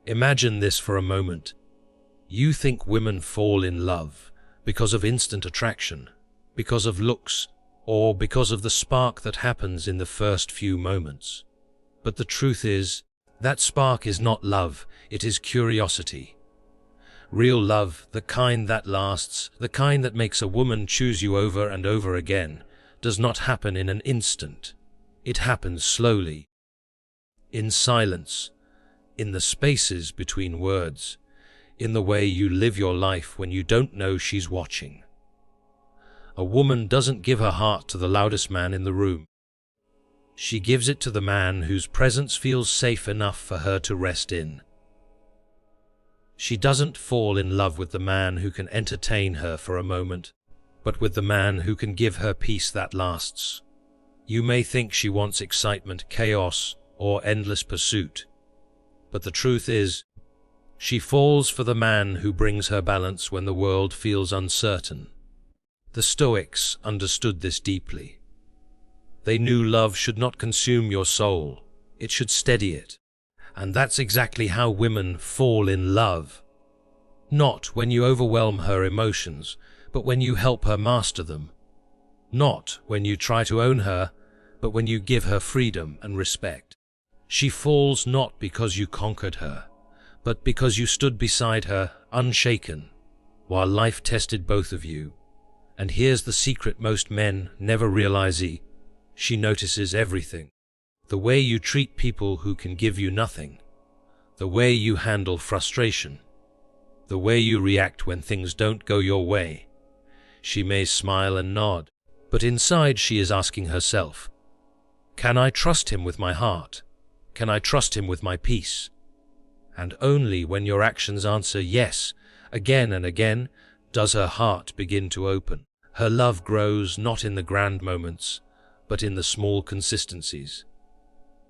Imagine this for a moment. You think women fall in love because of instant attraction, because of looks, or because of the spark that happens in the first few moments. But the truth is, that spark is not love, it is curiosity. Real love, the kind that lasts, the kind that makes a woman choose you over and over again, does not happen in an instant. It happens slowly, in silence, in the spaces between words, in the way you live your life when you don't know she's watching. A woman doesn't give her heart to the loudest man in the room. She gives it to the man whose presence feels safe enough for her to rest in. She doesn't fall in love with the man who can entertain her for a moment, but with the man who can give her peace that lasts. You may think she wants excitement, chaos, or endless pursuit, but the truth is, she falls for the man who brings her balance when the world feels uncertain. The Stoics understood this deeply. They knew love should not consume your soul, it should steady it. And that's exactly how women fall in love. Not when you overwhelm her emotions, but when you help her master them. Not when you try to own her, but when you give her freedom and respect. She falls not because you conquered her, but because you stood beside her, unshaken, while life tested both of you. And here's the secret most men never realize: she notices everything. The way you treat people who can give you nothing, the way you handle frustration, the way you react when things don't go your way. She may smile and nod, but inside she is asking herself, can I trust him with my heart? Can I trust him with my peace? And only when your actions answer yes, again and again, does her heart begin to open. Her love grows not in the grand moments, but in the small consistencies.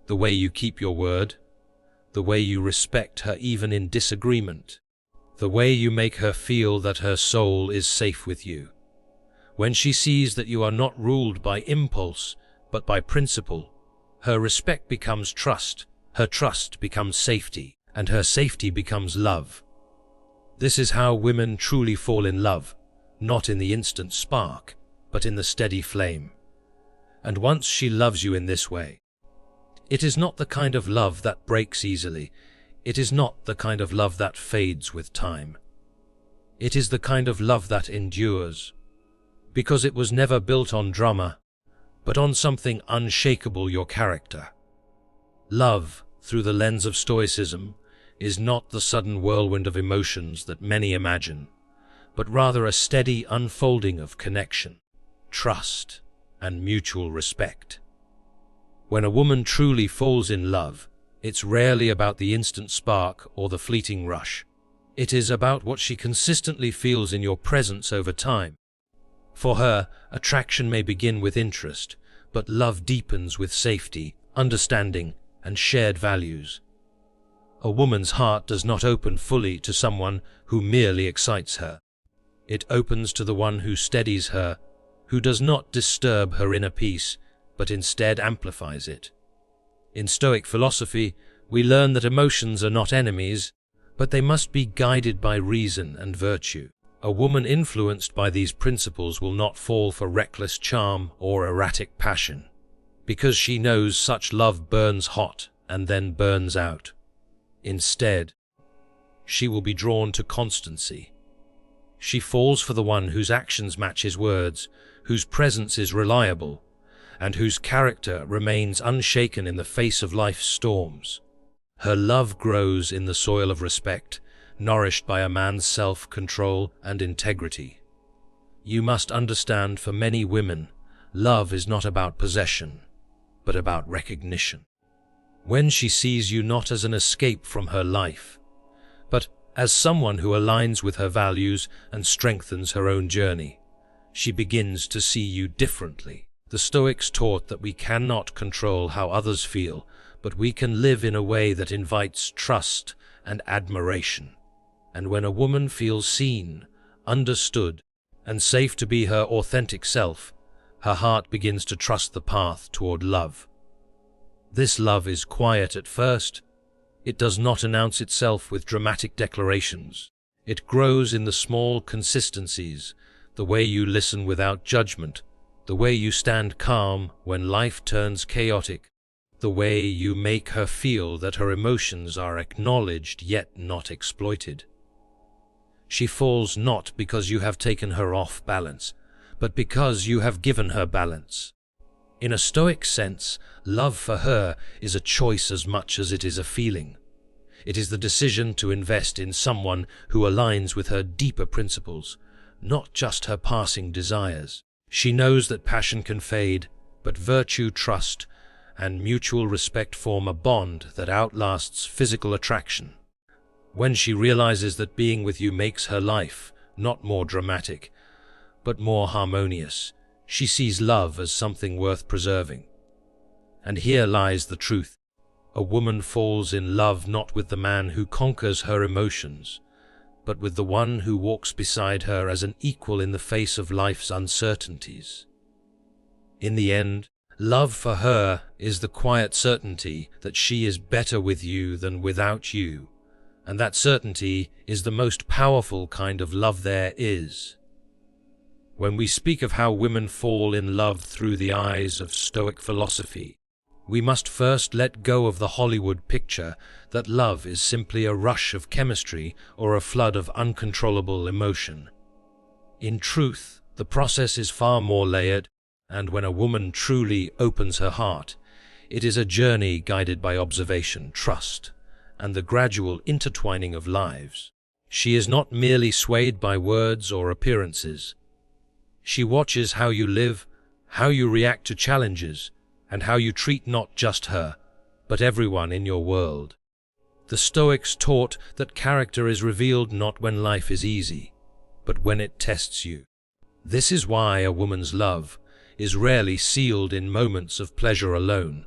The way you keep your word, the way you respect her even in disagreement, the way you make her feel that her soul is safe with you. When she sees that you are not ruled by impulse, but by principle, her respect becomes trust, her trust becomes safety, and her safety becomes love. This is how women truly fall in love, not in the instant spark, but in the steady flame. And once she loves you in this way, it is not the kind of love that breaks easily. It is not the kind of love that fades with time. It is the kind of love that endures, because it was never built on drama, but on something unshakable: your character. Love, through the lens of Stoicism, is not the sudden whirlwind of emotions that many imagine, but rather a steady unfolding of connection, trust, and mutual respect. When a woman truly falls in love, it's rarely about the instant spark or the fleeting rush. It is about what she consistently feels in your presence over time. For her, attraction may begin with interest, but love deepens with safety, understanding, and shared values. A woman's heart does not open fully to someone who merely excites her. It opens to the one who steadies her, who does not disturb her inner peace, but instead amplifies it. In Stoic philosophy, we learn that emotions are not enemies, but they must be guided by reason and virtue. A woman influenced by these principles will not fall for reckless charm or erratic passion, because she knows such love burns hot and then burns out. Instead, she will be drawn to constancy. She falls for the one whose actions match his words, whose presence is reliable, and whose character remains unshaken in the face of life's storms. Her love grows in the soil of respect, nourished by a man's self-control and integrity. You must understand, for many women, love is not about possession, but about recognition. When she sees you not as an escape from her life, but as someone who aligns with her values and strengthens her own journey, she begins to see you differently. The Stoics taught that we cannot control how others feel, but we can live in a way that invites trust and admiration. And when a woman feels seen, understood, and safe to be her authentic self, her heart begins to trust the path toward love. This love is quiet at first. It does not announce itself with dramatic declarations. It grows in the small consistencies, the way you listen without judgment, the way you stand calm when life turns chaotic, the way you make her feel that her emotions are acknowledged yet not exploited. She falls not because you have taken her off balance, but because you have given her balance. In a Stoic sense, love for her is a choice as much as it is a feeling. It is the decision to invest in someone who aligns with her deeper principles, not just her passing desires. She knows that passion can fade, but virtue, trust, and mutual respect form a bond that outlasts physical attraction. When she realizes that being with you makes her life not more dramatic, but more harmonious, she sees love as something worth preserving. And here lies the truth. A woman falls in love not with the man who conquers her emotions, but with the one who walks beside her as an equal in the face of life's uncertainties. In the end, love for her is the quiet certainty that she is better with you than without you, and that certainty is the most powerful kind of love there is. When we speak of how women fall in love through the eyes of Stoic philosophy, we must first let go of the Hollywood picture that love is simply a rush of chemistry or a flood of uncontrollable emotion. In truth, the process is far more layered, and when a woman truly opens her heart, it is a journey guided by observation, trust, and the gradual intertwining of lives. She is not merely swayed by words or appearances. She watches how you live, how you react to challenges, and how you treat not just her, but everyone in your world. The Stoics taught that character is revealed not when life is easy, but when it tests you. This is why a woman's love is rarely sealed in moments of pleasure alone.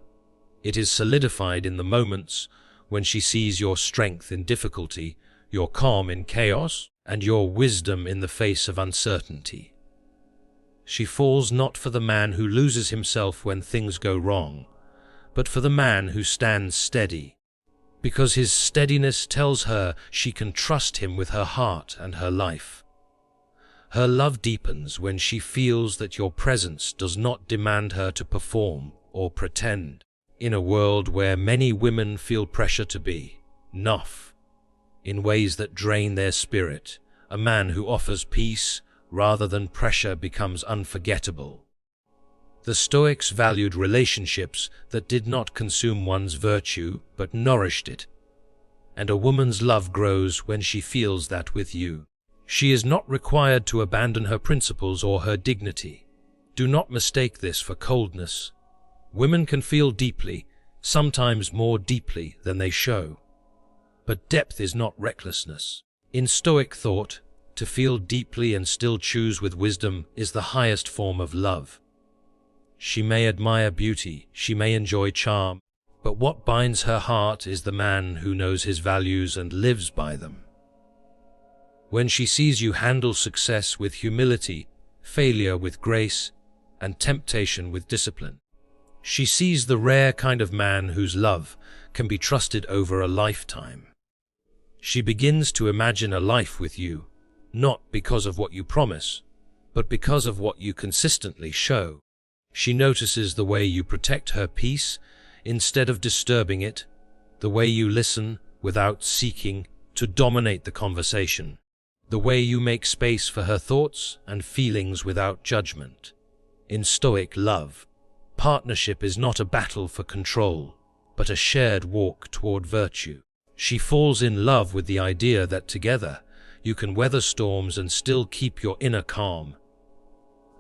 It is solidified in the moments when she sees your strength in difficulty, your calm in chaos, and your wisdom in the face of uncertainty. She falls not for the man who loses himself when things go wrong, but for the man who stands steady, because his steadiness tells her she can trust him with her heart and her life. Her love deepens when she feels that your presence does not demand her to perform or pretend. In a world where many women feel pressure to be enough in ways that drain their spirit, a man who offers peace rather than pressure becomes unforgettable. The Stoics valued relationships that did not consume one's virtue but nourished it. And a woman's love grows when she feels that with you. She is not required to abandon her principles or her dignity. Do not mistake this for coldness. Women can feel deeply, sometimes more deeply than they show. But depth is not recklessness. In Stoic thought, to feel deeply and still choose with wisdom is the highest form of love. She may admire beauty, she may enjoy charm, but what binds her heart is the man who knows his values and lives by them. When she sees you handle success with humility, failure with grace, and temptation with discipline, she sees the rare kind of man whose love can be trusted over a lifetime. She begins to imagine a life with you, not because of what you promise, but because of what you consistently show. She notices the way you protect her peace instead of disturbing it, the way you listen without seeking to dominate the conversation, the way you make space for her thoughts and feelings without judgment. In Stoic love, partnership is not a battle for control, but a shared walk toward virtue. She falls in love with the idea that together you can weather storms and still keep your inner calm.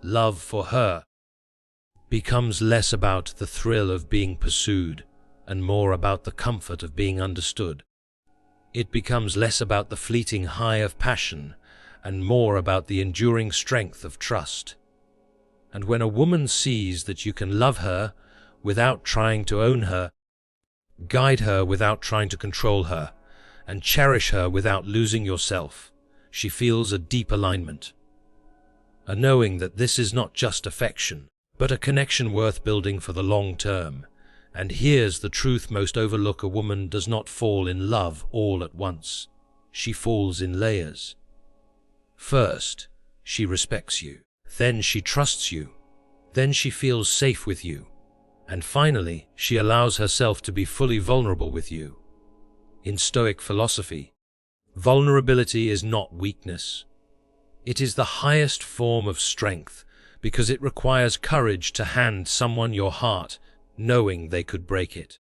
Love for her becomes less about the thrill of being pursued and more about the comfort of being understood. It becomes less about the fleeting high of passion and more about the enduring strength of trust. And when a woman sees that you can love her without trying to own her, guide her without trying to control her, and cherish her without losing yourself, she feels a deep alignment. A knowing that this is not just affection, but a connection worth building for the long term. And here's the truth most overlook: a woman does not fall in love all at once. She falls in layers. First, she respects you. Then she trusts you. Then she feels safe with you. And finally, she allows herself to be fully vulnerable with you. In Stoic philosophy, vulnerability is not weakness. It is the highest form of strength because it requires courage to hand someone your heart, knowing they could break it.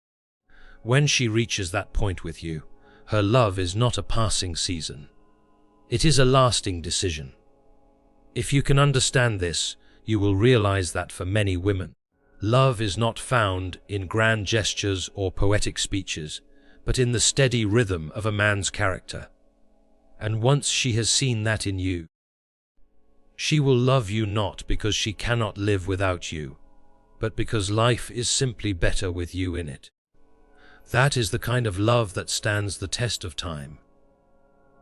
When she reaches that point with you, her love is not a passing season. It is a lasting decision. If you can understand this, you will realize that for many women, love is not found in grand gestures or poetic speeches, but in the steady rhythm of a man's character. And once she has seen that in you, she will love you not because she cannot live without you, but because life is simply better with you in it. That is the kind of love that stands the test of time.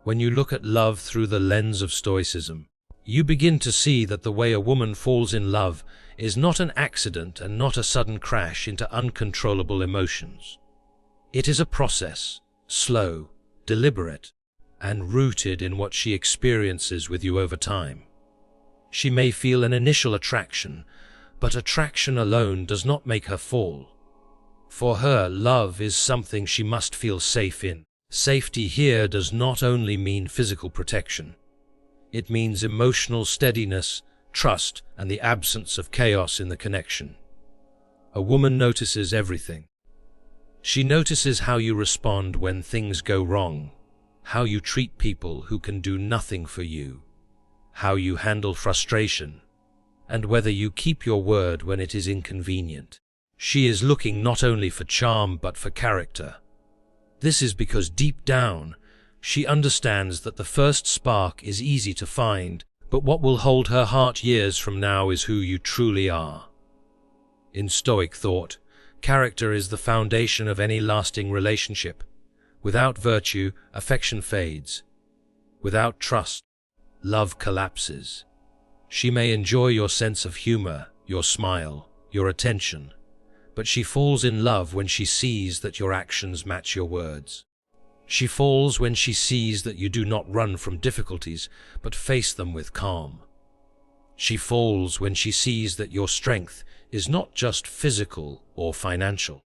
When you look at love through the lens of Stoicism, you begin to see that the way a woman falls in love is not an accident and not a sudden crash into uncontrollable emotions. It is a process, slow, deliberate, and rooted in what she experiences with you over time. She may feel an initial attraction, but attraction alone does not make her fall. For her, love is something she must feel safe in. Safety here does not only mean physical protection. It means emotional steadiness, trust, and the absence of chaos in the connection. A woman notices everything. She notices how you respond when things go wrong, how you treat people who can do nothing for you, how you handle frustration, and whether you keep your word when it is inconvenient. She is looking not only for charm but for character. This is because deep down, she understands that the first spark is easy to find, but what will hold her heart years from now is who you truly are. In Stoic thought, character is the foundation of any lasting relationship. Without virtue, affection fades. Without trust, love collapses. She may enjoy your sense of humor, your smile, your attention, but she falls in love when she sees that your actions match your words. She falls when she sees that you do not run from difficulties, but face them with calm. She falls when she sees that your strength is not just physical or financial,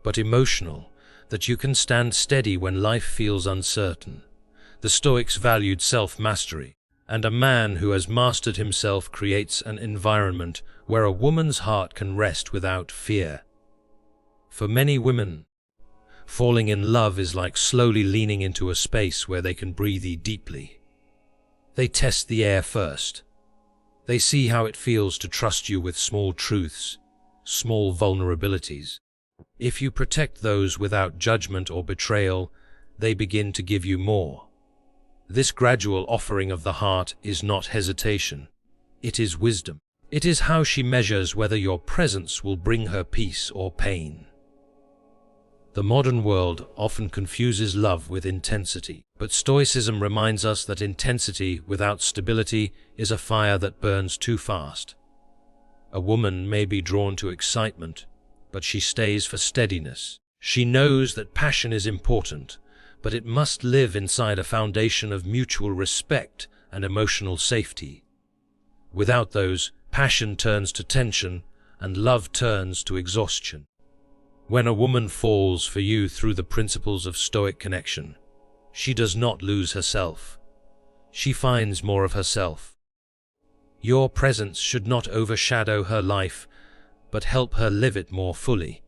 but emotional, that you can stand steady when life feels uncertain. The Stoics valued self-mastery, and a man who has mastered himself creates an environment where a woman's heart can rest without fear. For many women, falling in love is like slowly leaning into a space where they can breathe deeply. They test the air first. They see how it feels to trust you with small truths, small vulnerabilities. If you protect those without judgment or betrayal, they begin to give you more. This gradual offering of the heart is not hesitation. It is wisdom. It is how she measures whether your presence will bring her peace or pain. The modern world often confuses love with intensity, but Stoicism reminds us that intensity without stability is a fire that burns too fast. A woman may be drawn to excitement, but she stays for steadiness. She knows that passion is important, but it must live inside a foundation of mutual respect and emotional safety. Without those, passion turns to tension and love turns to exhaustion. When a woman falls for you through the principles of Stoic connection, she does not lose herself. She finds more of herself. Your presence should not overshadow her life, but help her live it more fully.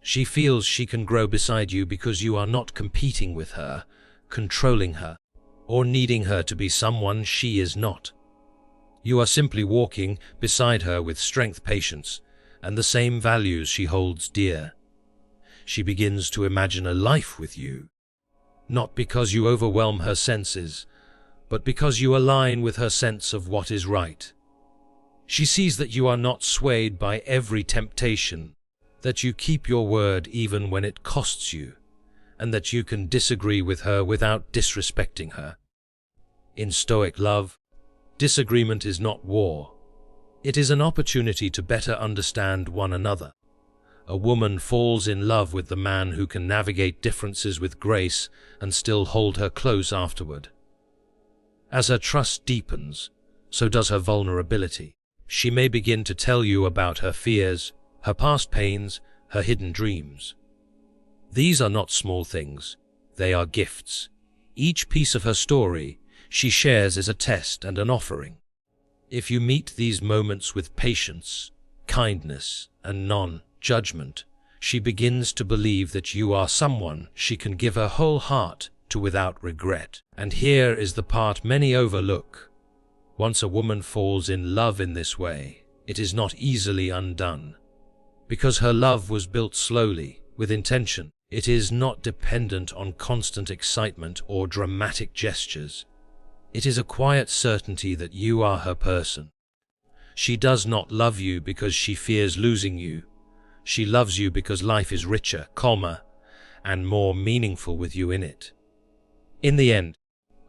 She feels she can grow beside you because you are not competing with her, controlling her, or needing her to be someone she is not. You are simply walking beside her with strength, patience, and the same values she holds dear. She begins to imagine a life with you, not because you overwhelm her senses, but because you align with her sense of what is right. She sees that you are not swayed by every temptation, that you keep your word even when it costs you, and that you can disagree with her without disrespecting her. In Stoic love, disagreement is not war. It is an opportunity to better understand one another. A woman falls in love with the man who can navigate differences with grace and still hold her close afterward. As her trust deepens, so does her vulnerability. She may begin to tell you about her fears, her past pains, her hidden dreams. These are not small things, they are gifts. Each piece of her story she shares is a test and an offering. If you meet these moments with patience, kindness, and non-judgment, she begins to believe that you are someone she can give her whole heart to without regret. And here is the part many overlook. Once a woman falls in love in this way, it is not easily undone. Because her love was built slowly, with intention, it is not dependent on constant excitement or dramatic gestures. It is a quiet certainty that you are her person. She does not love you because she fears losing you. She loves you because life is richer, calmer, and more meaningful with you in it. In the end,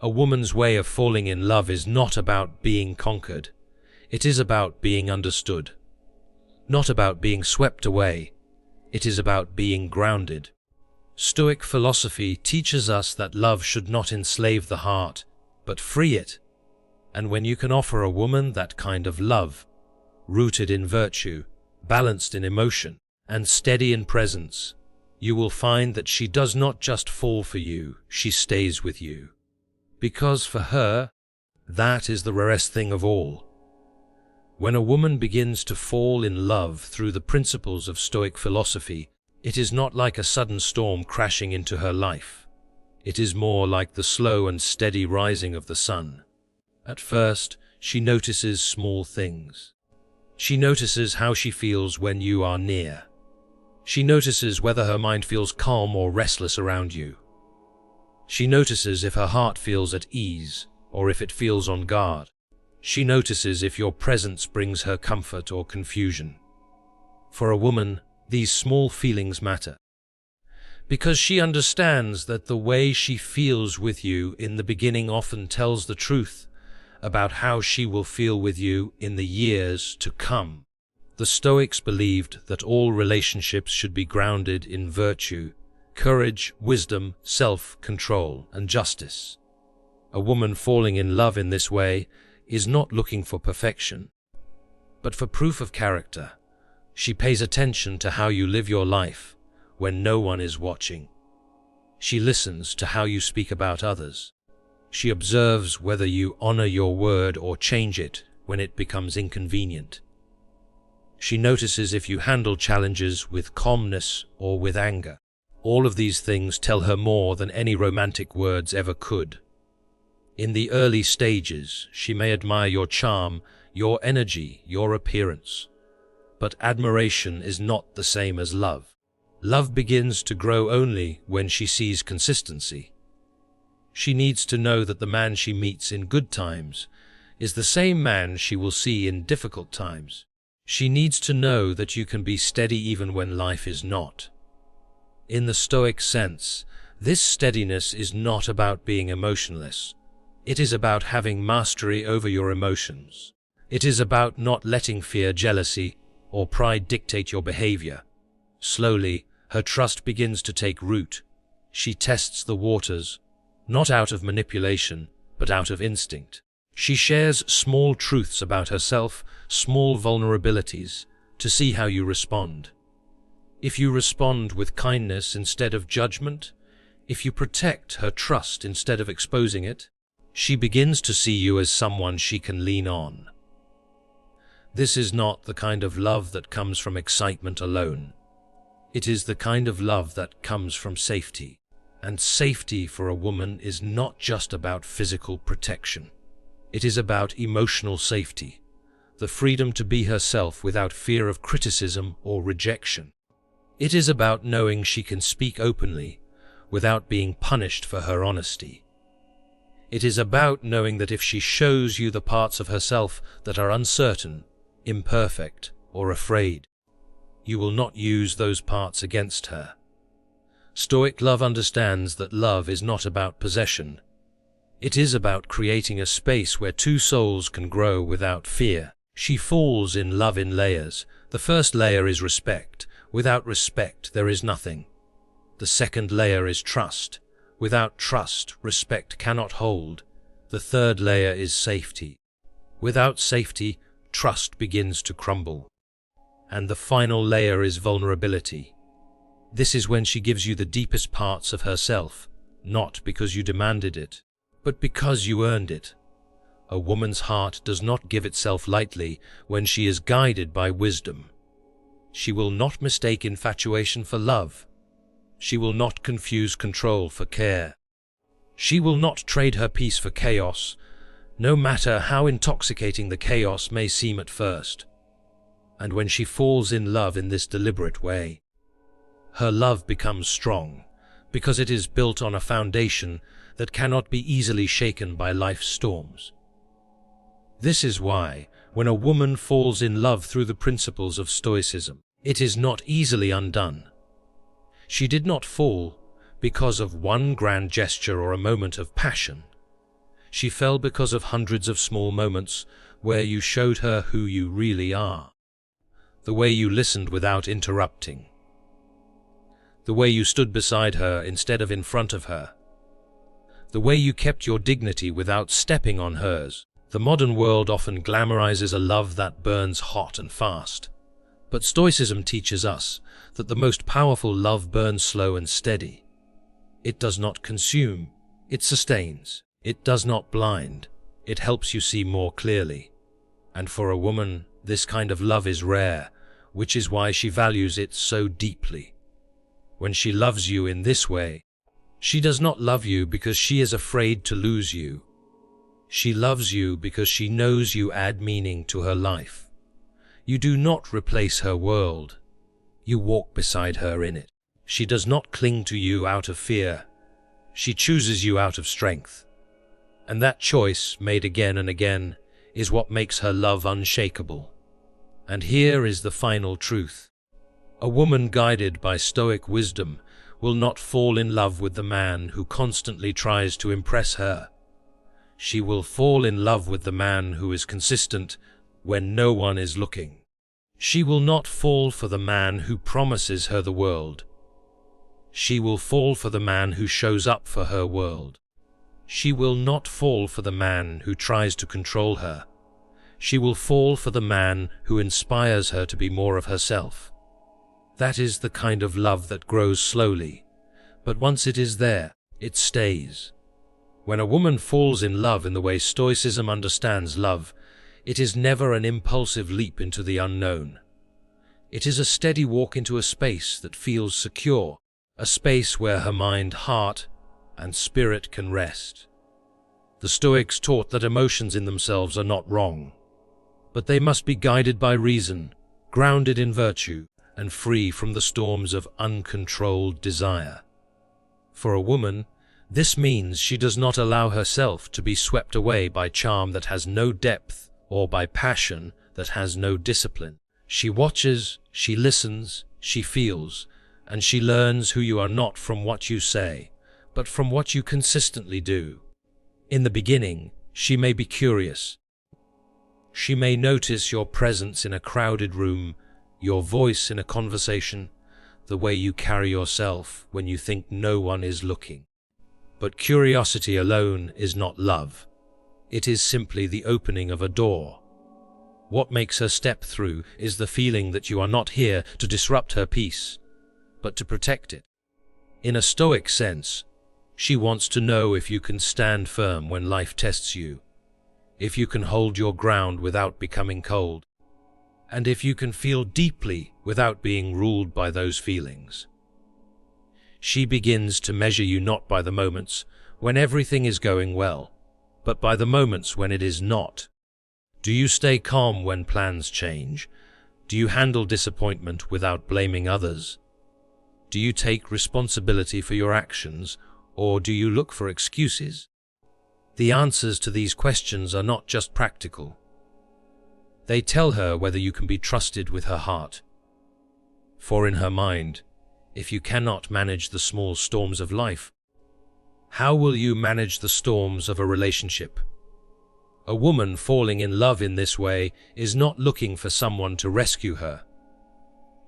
a woman's way of falling in love is not about being conquered. It is about being understood. Not about being swept away. It is about being grounded. Stoic philosophy teaches us that love should not enslave the heart, but free it. And when you can offer a woman that kind of love, rooted in virtue, balanced in emotion, and steady in presence, you will find that she does not just fall for you, she stays with you. Because for her, that is the rarest thing of all. When a woman begins to fall in love through the principles of Stoic philosophy, it is not like a sudden storm crashing into her life. It is more like the slow and steady rising of the sun. At first, she notices small things. She notices how she feels when you are near. She notices whether her mind feels calm or restless around you. She notices if her heart feels at ease or if it feels on guard. She notices if your presence brings her comfort or confusion. For a woman, these small feelings matter. Because she understands that the way she feels with you in the beginning often tells the truth about how she will feel with you in the years to come. The Stoics believed that all relationships should be grounded in virtue, courage, wisdom, self-control, and justice. A woman falling in love in this way is not looking for perfection, but for proof of character. She pays attention to how you live your life when no one is watching. She listens to how you speak about others. She observes whether you honor your word or change it when it becomes inconvenient. She notices if you handle challenges with calmness or with anger. All of these things tell her more than any romantic words ever could. In the early stages, she may admire your charm, your energy, your appearance. But admiration is not the same as love. Love begins to grow only when she sees consistency. She needs to know that the man she meets in good times is the same man she will see in difficult times. She needs to know that you can be steady even when life is not. In the Stoic sense, this steadiness is not about being emotionless. It is about having mastery over your emotions. It is about not letting fear, jealousy, or pride dictate your behavior. Slowly, her trust begins to take root. She tests the waters, not out of manipulation, but out of instinct. She shares small truths about herself, small vulnerabilities, to see how you respond. If you respond with kindness instead of judgment, if you protect her trust instead of exposing it, she begins to see you as someone she can lean on. This is not the kind of love that comes from excitement alone. It is the kind of love that comes from safety. And safety for a woman is not just about physical protection. It is about emotional safety, the freedom to be herself without fear of criticism or rejection. It is about knowing she can speak openly without being punished for her honesty. It is about knowing that if she shows you the parts of herself that are uncertain, imperfect, or afraid, you will not use those parts against her. Stoic love understands that love is not about possession. It is about creating a space where two souls can grow without fear. She falls in love in layers. The first layer is respect, Without respect, there is nothing. The second layer is trust. Without trust, respect cannot hold. The third layer is safety. Without safety, trust begins to crumble. And the final layer is vulnerability. This is when she gives you the deepest parts of herself, not because you demanded it, but because you earned it. A woman's heart does not give itself lightly when she is guided by wisdom. She will not mistake infatuation for love. She will not confuse control for care. She will not trade her peace for chaos, no matter how intoxicating the chaos may seem at first. And when she falls in love in this deliberate way, her love becomes strong, because it is built on a foundation that cannot be easily shaken by life's storms. This is why, when a woman falls in love through the principles of Stoicism, it is not easily undone. She did not fall because of one grand gesture or a moment of passion. She fell because of hundreds of small moments where you showed her who you really are. The way you listened without interrupting. The way you stood beside her instead of in front of her. The way you kept your dignity without stepping on hers. The modern world often glamorizes a love that burns hot and fast. But Stoicism teaches us that the most powerful love burns slow and steady. It does not consume, it sustains. It does not blind, it helps you see more clearly. And for a woman, this kind of love is rare, which is why she values it so deeply. When she loves you in this way, she does not love you because she is afraid to lose you. She loves you because she knows you add meaning to her life. You do not replace her world. You walk beside her in it. She does not cling to you out of fear. She chooses you out of strength. And that choice, made again and again, is what makes her love unshakable. And here is the final truth. A woman guided by Stoic wisdom will not fall in love with the man who constantly tries to impress her. She will fall in love with the man who is consistent when no one is looking. She will not fall for the man who promises her the world. She will fall for the man who shows up for her world. She will not fall for the man who tries to control her. She will fall for the man who inspires her to be more of herself. That is the kind of love that grows slowly, but once it is there, it stays. When a woman falls in love in the way Stoicism understands love, it is never an impulsive leap into the unknown. It is a steady walk into a space that feels secure, a space where her mind, heart, and spirit can rest. The Stoics taught that emotions in themselves are not wrong, but they must be guided by reason, grounded in virtue, and free from the storms of uncontrolled desire. For a woman, this means she does not allow herself to be swept away by charm that has no depth or by passion that has no discipline. She watches, she listens, she feels, and she learns who you are not from what you say, but from what you consistently do. In the beginning, she may be curious. She may notice your presence in a crowded room, your voice in a conversation, the way you carry yourself when you think no one is looking. But curiosity alone is not love. It is simply the opening of a door. What makes her step through is the feeling that you are not here to disrupt her peace, but to protect it. In a Stoic sense, she wants to know if you can stand firm when life tests you, if you can hold your ground without becoming cold, and if you can feel deeply without being ruled by those feelings. She begins to measure you not by the moments when everything is going well, but by the moments when it is not. Do you stay calm when plans change? Do you handle disappointment without blaming others? Do you take responsibility for your actions, or do you look for excuses? The answers to these questions are not just practical. They tell her whether you can be trusted with her heart. For in her mind, if you cannot manage the small storms of life, how will you manage the storms of a relationship? A woman falling in love in this way is not looking for someone to rescue her.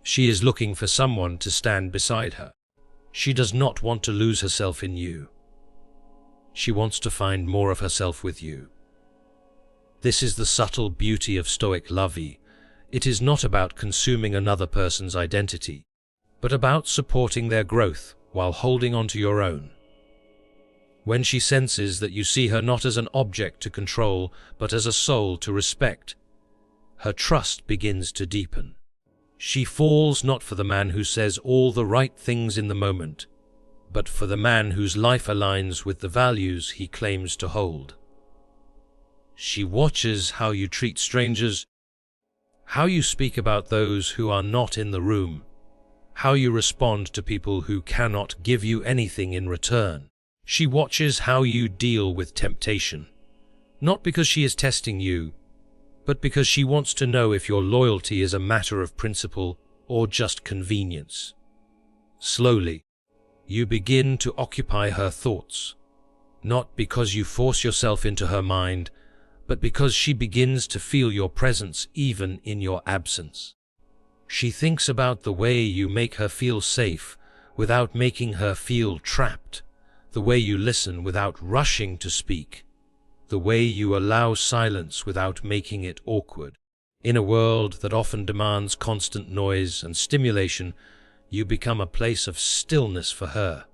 She is looking for someone to stand beside her. She does not want to lose herself in you. She wants to find more of herself with you. This is the subtle beauty of Stoic love. It is not about consuming another person's identity, but about supporting their growth while holding on to your own. When she senses that you see her not as an object to control, but as a soul to respect, her trust begins to deepen. She falls not for the man who says all the right things in the moment, but for the man whose life aligns with the values he claims to hold. She watches how you treat strangers, how you speak about those who are not in the room, how you respond to people who cannot give you anything in return. She watches how you deal with temptation, not because she is testing you, but because she wants to know if your loyalty is a matter of principle or just convenience. Slowly, you begin to occupy her thoughts, not because you force yourself into her mind, but because she begins to feel your presence even in your absence. She thinks about the way you make her feel safe without making her feel trapped, the way you listen without rushing to speak, the way you allow silence without making it awkward. In a world that often demands constant noise and stimulation, you become a place of stillness for her.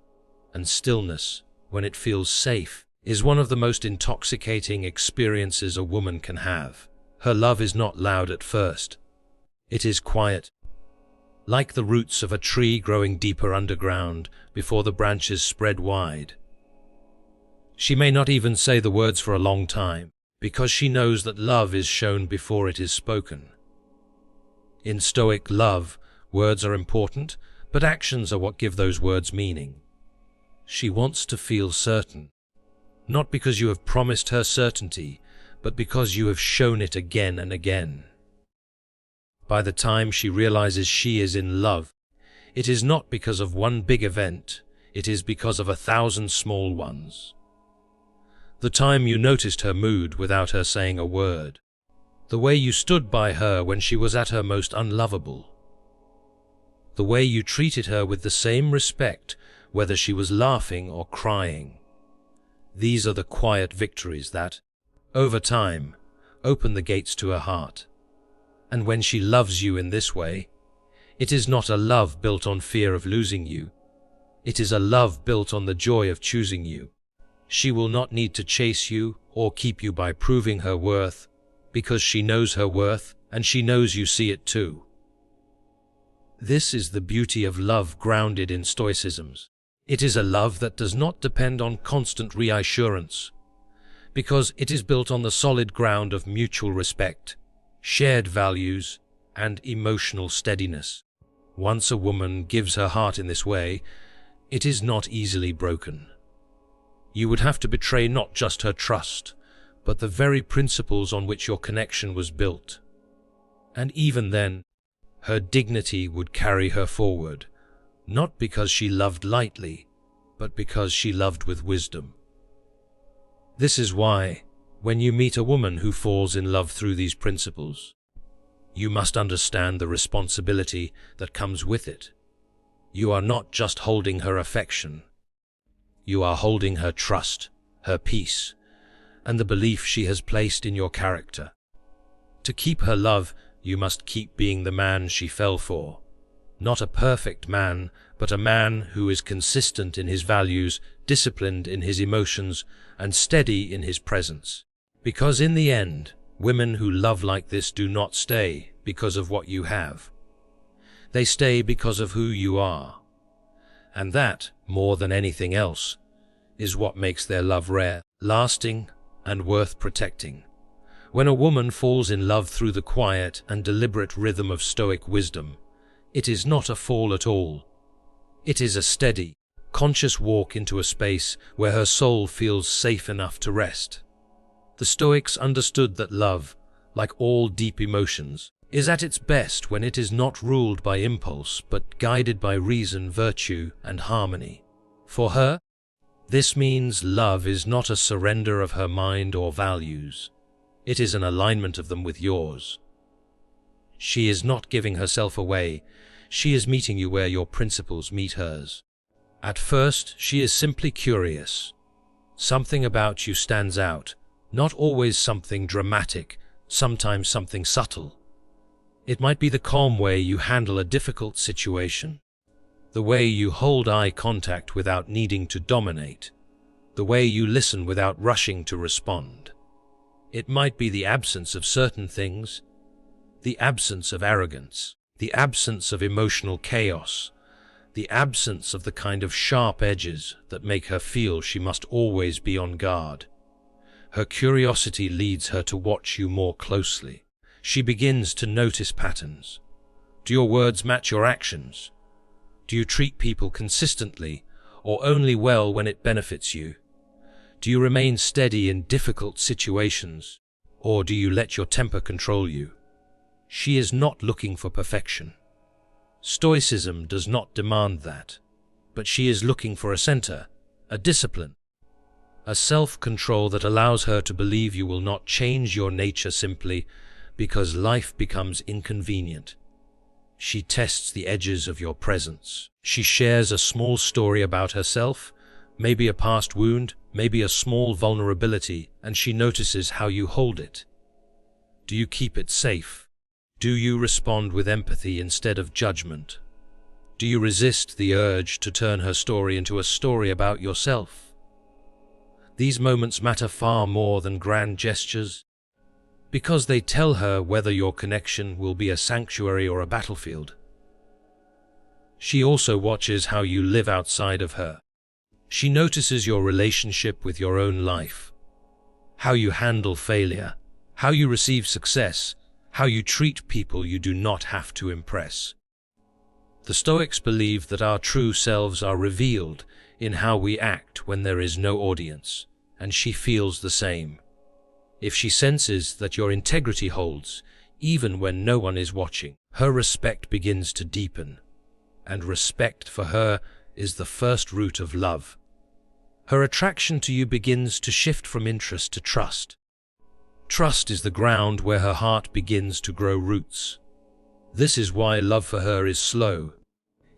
And stillness, when it feels safe, is one of the most intoxicating experiences a woman can have. Her love is not loud at first. It is quiet, like the roots of a tree growing deeper underground before the branches spread wide. She may not even say the words for a long time, because she knows that love is shown before it is spoken. In Stoic love, words are important, but actions are what give those words meaning. She wants to feel certain, not because you have promised her certainty, but because you have shown it again and again. By the time she realizes she is in love, it is not because of one big event, it is because of 1,000 small ones. The time you noticed her mood without her saying a word. The way you stood by her when she was at her most unlovable. The way you treated her with the same respect, whether she was laughing or crying. These are the quiet victories that, over time, open the gates to her heart. And when she loves you in this way, it is not a love built on fear of losing you. It is a love built on the joy of choosing you. She will not need to chase you or keep you by proving her worth, because she knows her worth and she knows you see it too. This is the beauty of love grounded in Stoicisms. It is a love that does not depend on constant reassurance, because it is built on the solid ground of mutual respect, shared values, and emotional steadiness. Once a woman gives her heart in this way, it is not easily broken. You would have to betray not just her trust, but the very principles on which your connection was built. And even then, her dignity would carry her forward, not because she loved lightly, but because she loved with wisdom. This is why, when you meet a woman who falls in love through these principles, you must understand the responsibility that comes with it. You are not just holding her affection. You are holding her trust, her peace, and the belief she has placed in your character. To keep her love, you must keep being the man she fell for. Not a perfect man, but a man who is consistent in his values, disciplined in his emotions, and steady in his presence. Because in the end, women who love like this do not stay because of what you have. They stay because of who you are. And that, more than anything else, is what makes their love rare, lasting, and worth protecting. When a woman falls in love through the quiet and deliberate rhythm of Stoic wisdom, it is not a fall at all. It is a steady, conscious walk into a space where her soul feels safe enough to rest. The Stoics understood that love, like all deep emotions, is at its best when it is not ruled by impulse but guided by reason, virtue, and harmony. For her, this means love is not a surrender of her mind or values. It is an alignment of them with yours. She is not giving herself away. She is meeting you where your principles meet hers. At first, she is simply curious. Something about you stands out, not always something dramatic, sometimes something subtle. It might be the calm way you handle a difficult situation, the way you hold eye contact without needing to dominate, the way you listen without rushing to respond. It might be the absence of certain things, the absence of arrogance, the absence of emotional chaos, the absence of the kind of sharp edges that make her feel she must always be on guard. Her curiosity leads her to watch you more closely. She begins to notice patterns. Do your words match your actions? Do you treat people consistently, or only well when it benefits you? Do you remain steady in difficult situations, or do you let your temper control you? She is not looking for perfection. Stoicism does not demand that, but she is looking for a center, a discipline, a self-control that allows her to believe you will not change your nature simply because life becomes inconvenient. She tests the edges of your presence. She shares a small story about herself, maybe a past wound, maybe a small vulnerability, and she notices how you hold it. Do you keep it safe? Do you respond with empathy instead of judgment? Do you resist the urge to turn her story into a story about yourself? These moments matter far more than grand gestures, because they tell her whether your connection will be a sanctuary or a battlefield. She also watches how you live outside of her. She notices your relationship with your own life, how you handle failure, how you receive success, how you treat people you do not have to impress. The Stoics believe that our true selves are revealed in how we act when there is no audience, and she feels the same. If she senses that your integrity holds, even when no one is watching, her respect begins to deepen, and respect for her is the first root of love. Her attraction to you begins to shift from interest to trust. Trust is the ground where her heart begins to grow roots. This is why love for her is slow.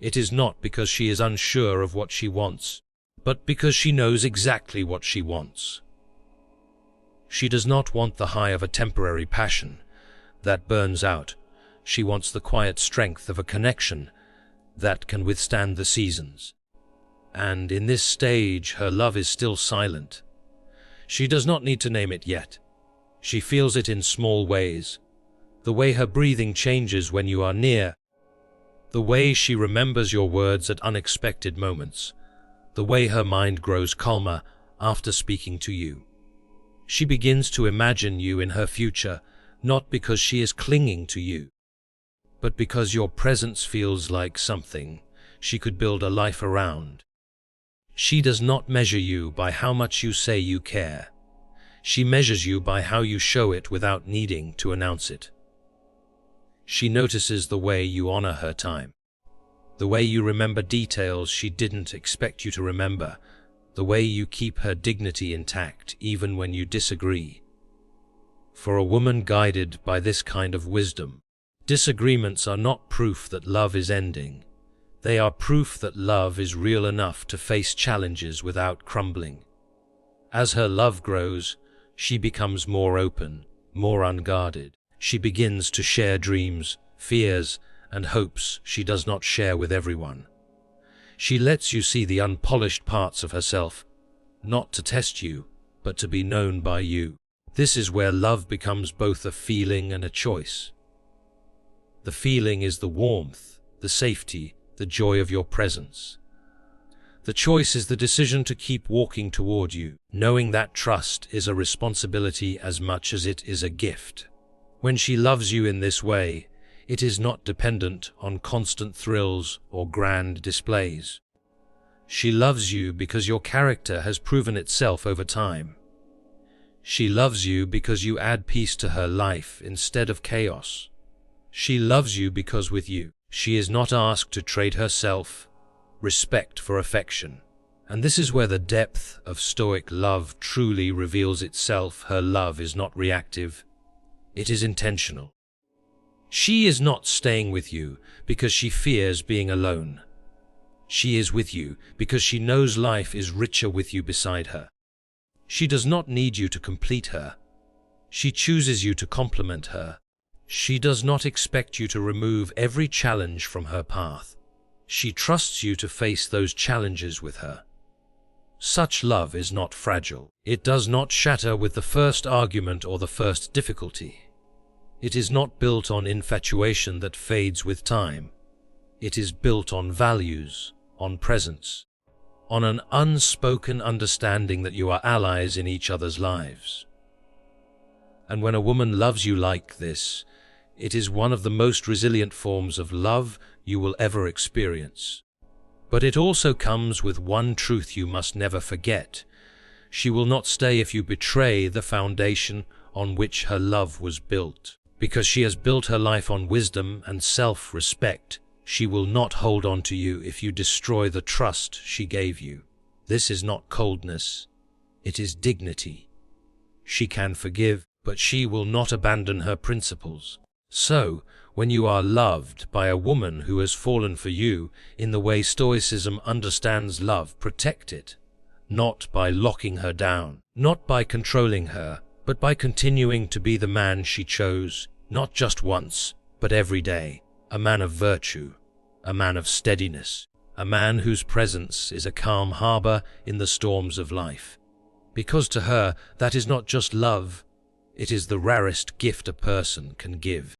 It is not because she is unsure of what she wants, but because she knows exactly what she wants. She does not want the high of a temporary passion that burns out. She wants the quiet strength of a connection that can withstand the seasons. And in this stage, her love is still silent. She does not need to name it yet. She feels it in small ways. The way her breathing changes when you are near. The way she remembers your words at unexpected moments. The way her mind grows calmer after speaking to you. She begins to imagine you in her future, not because she is clinging to you, but because your presence feels like something she could build a life around. She does not measure you by how much you say you care. She measures you by how you show it without needing to announce it. She notices the way you honor her time, the way you remember details she didn't expect you to remember, the way you keep her dignity intact even when you disagree. For a woman guided by this kind of wisdom, disagreements are not proof that love is ending. They are proof that love is real enough to face challenges without crumbling. As her love grows, she becomes more open, more unguarded. She begins to share dreams, fears, and hopes she does not share with everyone. She lets you see the unpolished parts of herself, not to test you, but to be known by you. This is where love becomes both a feeling and a choice. The feeling is the warmth, the safety, the joy of your presence. The choice is the decision to keep walking toward you, knowing that trust is a responsibility as much as it is a gift. When she loves you in this way, it is not dependent on constant thrills or grand displays. She loves you because your character has proven itself over time. She loves you because you add peace to her life instead of chaos. She loves you because with you, she is not asked to trade herself, respect for affection. And this is where the depth of Stoic love truly reveals itself. Her love is not reactive, it is intentional. She is not staying with you because she fears being alone. She is with you because she knows life is richer with you beside her. She does not need you to complete her. She chooses you to complement her. She does not expect you to remove every challenge from her path. She trusts you to face those challenges with her. Such love is not fragile. It does not shatter with the first argument or the first difficulty. It is not built on infatuation that fades with time. It is built on values, on presence, on an unspoken understanding that you are allies in each other's lives. And when a woman loves you like this, it is one of the most resilient forms of love you will ever experience. But it also comes with one truth you must never forget. She will not stay if you betray the foundation on which her love was built. Because she has built her life on wisdom and self-respect, she will not hold on to you if you destroy the trust she gave you. This is not coldness, it is dignity. She can forgive, but she will not abandon her principles. So, when you are loved by a woman who has fallen for you in the way Stoicism understands love, protect it. Not by locking her down, not by controlling her, but by continuing to be the man she chose, not just once, but every day. A man of virtue, a man of steadiness, a man whose presence is a calm harbor in the storms of life. Because to her, that is not just love, it is the rarest gift a person can give.